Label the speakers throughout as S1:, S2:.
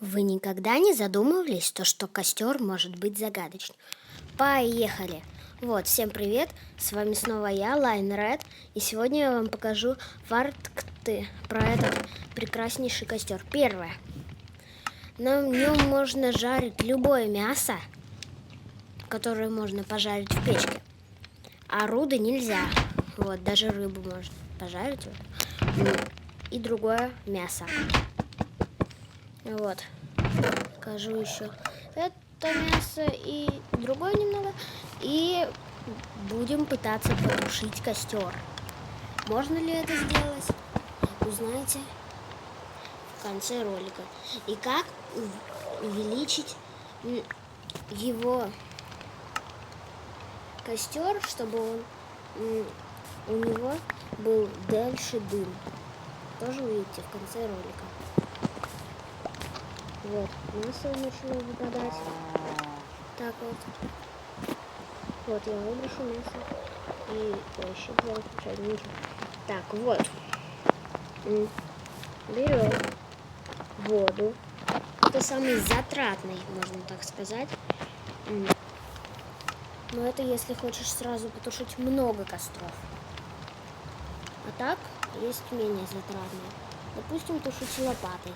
S1: Вы никогда не задумывались, что костер может быть загадочным? Поехали! Вот, всем привет! С вами снова я, Лайн Ред, и сегодня я вам покажу факты про этот прекраснейший костер. Первое. На нем можно жарить любое мясо, которое можно пожарить в печке, а руды нельзя. Вот, даже рыбу можно пожарить, и другое мясо. Вот. Покажу еще это мясо и другое немного. И будем пытаться потушить костер. Можно ли это сделать, узнаете в конце ролика. И как увеличить его костер, чтобы у него был дальше дым. Тоже увидите в конце ролика. Вот, мясо начало выпадать. Так вот. Вот, я выброшу мясо. И еще делать ничего. Так, вот. Берем воду. Это самый затратный, можно так сказать. Но это если хочешь сразу потушить много костров. А так, есть менее затратные. Допустим, тушить лопатой.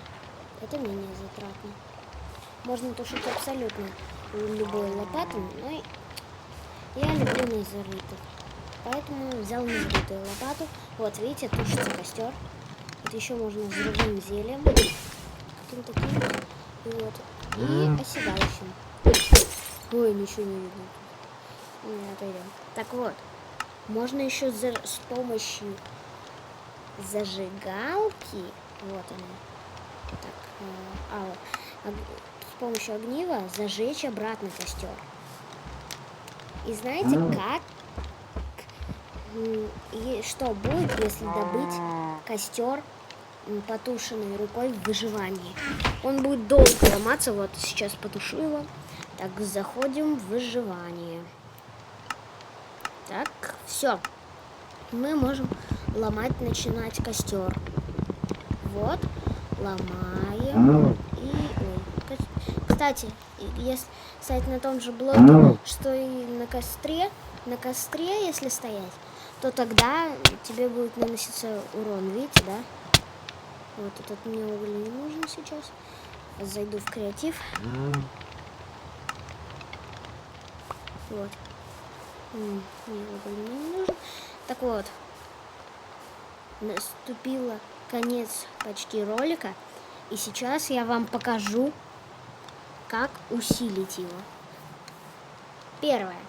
S1: Это менее затратно. Можно тушить абсолютно любой лопатой, но я люблю незарытых. Поэтому взял незарытую лопату. Вот, видите, тушится костер. Вот еще можно взрывным зельем. Каким-то таким. И вот. И оседающим. Ой, ничего не видно. Отойдем. Так вот. Можно еще с помощью зажигалки. Вот она. Так, с помощью огнива зажечь обратно костер. И знаете, как и что будет, если добыть костер потушенной рукой в выживании? Он будет долго ломаться. Вот сейчас потушу его. Так, заходим в выживание. Так, все. Мы можем начинать костер. Вот, ломаем. Кстати, если стоять на том же блоке, что и на костре, если стоять, то тогда тебе будет наноситься урон, видите, да? Вот этот мне уголь не нужен сейчас. Зайду в креатив. Вот. Мне уголь не нужен. Так вот. Наступила конец почти ролика. И сейчас я вам покажу, как усилить его. Первое.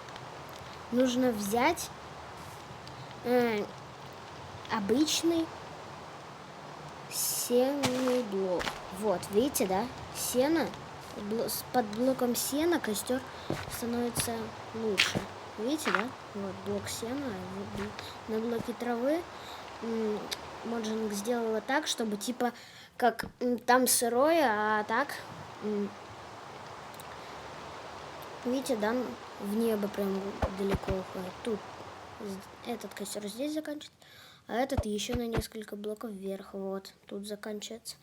S1: Нужно взять обычный сенный блок. Вот, видите, да? Сено. Под блоком сена костер становится лучше. Видите, да? Вот блок сена. На блоке травы Моджинг сделала так, чтобы типа как там сырое, а так видите, да, в небо прям далеко уходит. Тут этот костер здесь заканчивается, а этот еще на несколько блоков вверх. Вот, тут заканчивается.